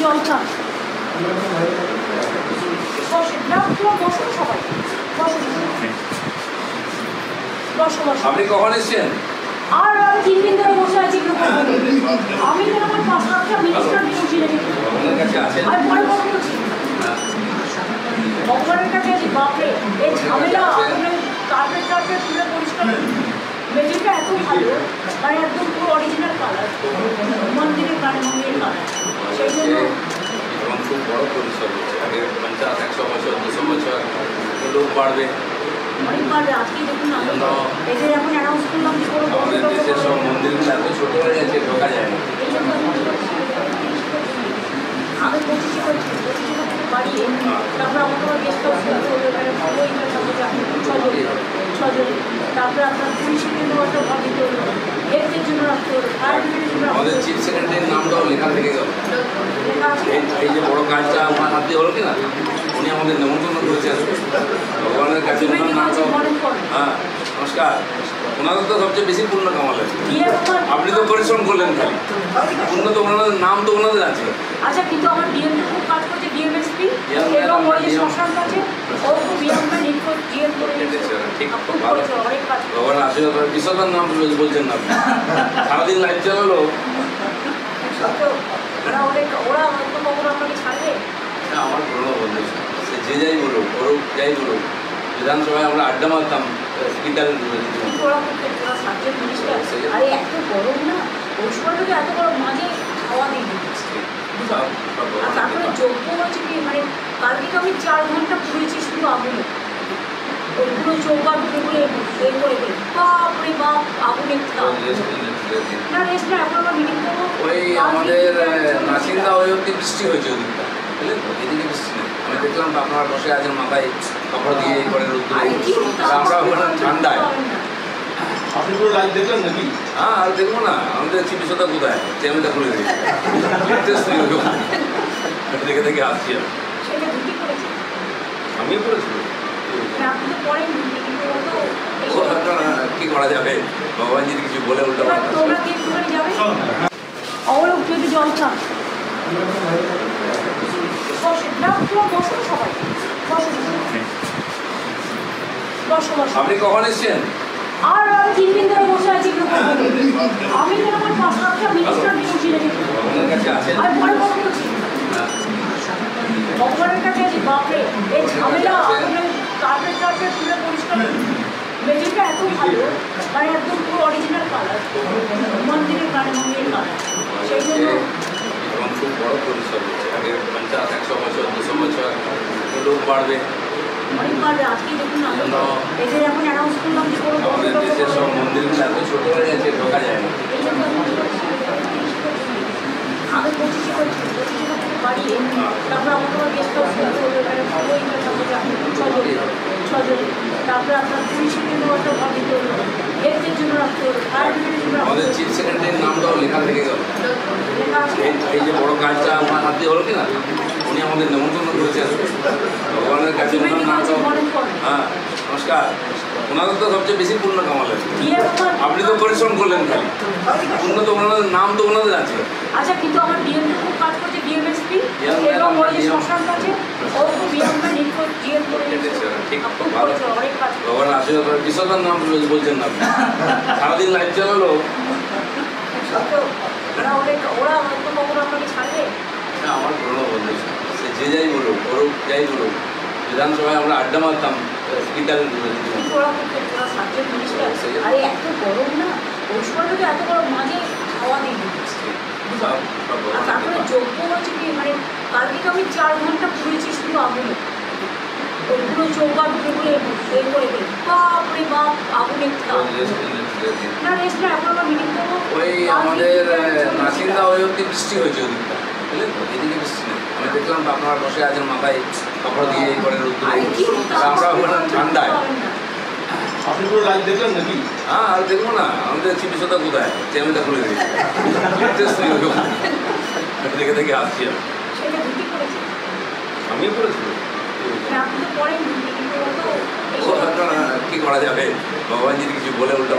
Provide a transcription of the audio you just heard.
জল খান। আপনি কখন এসছেন? আর আমি 3 দিন ধরে বসে আছি। আমি তো আমার 5-7টা মিনিস্টার বসে রেখেছি। ভগবানের কাছে আছেন? আর পরে কথা বলছি ভগবানের কাছে আছি। বাপরে এই ঝামেলা কার্পেট পুরো পরিষ্কার। মেঝেটা এত ভালো, মানে একদম পুরো অরিজিনাল কালার, মন্দিরের মন্দিরের কালার। সেই জন্য এবং খুব বড় পরিসর হচ্ছে। আগে 50-100 বছর 200 বছর লোক বাড়বে, অনেক বাড়বে। আজকে দেখুন এদের এখন অ্যানাউন্স করলাম যে কোনো আমাদের দেশের সব মন্দিরগুলো এত ছোট হয়ে গেছে, ঢোকা যায় না। আমি 25 বাড়িয়ে তারপর আমাকে আবার গেস্ট হাউস ছজন, তারপরে আপনার পুলিশের জন্য একটা ভাবিত হলো, হেলথের জন্য রাখতে হলো, ফায়ার ব্রিগেডের জন্য। আমাদের চিফ সেক্রেটারির নামটাও লেখা থেকে গেল। এই যে বড় কাজটা আমার হাত দিয়ে হলো কিনা, উনি আমাদের নেমন্তন্ন করেছেন ভগবানের কাছে। হ্যাঁ, নমস্কার। ওনাদের তো সবচেয়ে বেশি পুণ্য কামালেন। আপনি তো পরিশ্রম করলেন খালি, পুণ্য তো ওনাদের নাম তো ওনাদের আছে। আচ্ছা, কিন্তু আমার ডিএম খুব কাজ করছে, ডিএমএসপি এবং ওই যে শ্মশান আছে ও খুব ডিএমএ নিখোঁজ ডিএম করে ঠিক, খুব ভালো। ভগবান আশীর্বাদ করে। বিশ্বদার নাম বলছেন না, সারাদিন লাইভ চালালো। ওরা হয়তো কখনো আপনাকে ছাড়বে। আমার পুরোনো বন্ধু, সে যে যাই বলুক, ওরও যাই বলুক, বিধানসভায় আমরা আড্ডা মারতাম স্পিকারের। আরে এত গরম না, ওই সময়টা তো এত গরম, মাঝে খাওয়া দিয়ে দিচ্ছে। আর তারপরে যোগ্য হচ্ছে কি, মানে কালকে তো আমি 4 ঘন্টা ঘুরেছি শুধু আগুনে, ওইগুলো চৌকা ঢুকে এ করে বাপরে বাপ, আগুনে না রেস্ট না। এখন আমরা মিটিং করবো। ওই আমাদের নাসিন্দা ওই অব্দি বৃষ্টি হয়েছে ওদিকটা, বুঝলেন তো? এদিকে বৃষ্টি নেই। আমি দেখলাম আপনারা বসে আছেন মাথায় কাপড় দিয়ে করে রোদ্দুরে, আমরা ওখানে ঠান্ডায়। আপনি পুরো লাইভ দেখলেন নাকি? হ্যাঁ, আর দেখবো না, আমাদের চিকিৎসা কোথায় চেয়ারম্যানটা খুলে দিই দেখে দেখে আসছি। আমিও করেছি। কি করা যাবে, ভগবান যদি কিছু বলে উল্টো অবলোক যদি জল খান। আপনি কখন এসছেন? আর আমি 3 দিন ধরে বসে আছি। আমি তো আমার 5-7টা মিনিস্টার বসে রেখেছি। ভগবানের কাছে আছেন? আর পরে কথা বলছি ভগবানের কাছে আছি। বাপরে এই ঝামেলা কার্পেট পুরো পরিষ্কার। মেঝেটা এত ভালো, মানে একদম পুরো অরিজিনাল কালার, মন্দিরের মন্দিরের কালার। সেই জন্য এবং খুব বড় পরিসর হচ্ছে। আগে 50-100 বছর 200 বছর লোক বাড়বে, অনেক বাড়বে। আজকে দেখুন এদের এখন অ্যানাউন্স করলাম যে কোনো আমাদের দেশের সব মন্দিরগুলো এত ছোট হয়ে গেছে, ঢোকা যায় না। আমি 25 বাড়িয়ে তারপর আমাকে আবার গেস্ট হাউস ছজন, তারপরে আপনার পুলিশের জন্য একটা ভাবিত হলো, হেলথের জন্য রাখতে হলো, ফায়ার ব্রিগেডের জন্য। আমাদের চিফ সেক্রেটারির নামটাও লেখা থেকে গেল। এই যে বড় কাজটা আমার হাত দিয়ে হলো কিনা, উনি আমাদের নেমন্তন্ন করেছেন ভগবানের কাছে। হ্যাঁ, নমস্কার। ওনাদের তো সবচেয়ে বেশি পুণ্য কামালেন। আপনি তো পরিশ্রম করলেন খালি, পুণ্য তো ওনাদের নাম তো ওনাদের আছে। আচ্ছা, কিন্তু আমার ডিএম খুব কাজ করছে, ডিএমএসপি এবং ওই যে শ্মশান আছে ও খুব ডিএমএ নিখোঁজ ডিএম করে ঠিক, খুব ভালো। ভগবান আশীর্বাদ করে। বিশ্বদার নাম বলছেন না, সারাদিন লাইভ চালালো। ওরা হয়তো কখনো আপনাকে ছাড়বে। আমার পুরোনো বন্ধু, সে যে যাই বলুক, ওরও যাই বলুক, বিধানসভায় আমরা আড্ডা মারতাম স্পিকারের। আরে এত গরম না, ওই সময়টা তো এত গরম, মাঝে খাওয়া দিয়ে দিচ্ছে। আর তারপরে যোগ্য হচ্ছে কি, মানে কালকে তো আমি 4 ঘন্টা ঘুরেছি শুধু আগুনে, ওইগুলো চৌকা ঢুকে এ করে বাপরে বাপ, আগুনে না রেস্ট না। এখন আমরা মিটিং করবো। ওই আমাদের নাসিন্দা ওই অব্দি বৃষ্টি হয়েছে ওদিকটা, বুঝলেন তো? এদিকে বৃষ্টি নেই। আমি দেখলাম আপনারা বসে আছেন মাথায় কাপড় দিয়ে করে রোদ্দুরে, আমরা ওখানে ঠান্ডায়। আপনি পুরো লাইভ দেখলেন নাকি? হ্যাঁ, আর দেখবো না, আমাদের চিকিৎসা কোথায় চেয়ারম্যানটা খুলে দিই দেখে দেখে আসছি। আমিও করেছি। কি করা যাবে, ভগবান যদি কিছু বলে উল্টো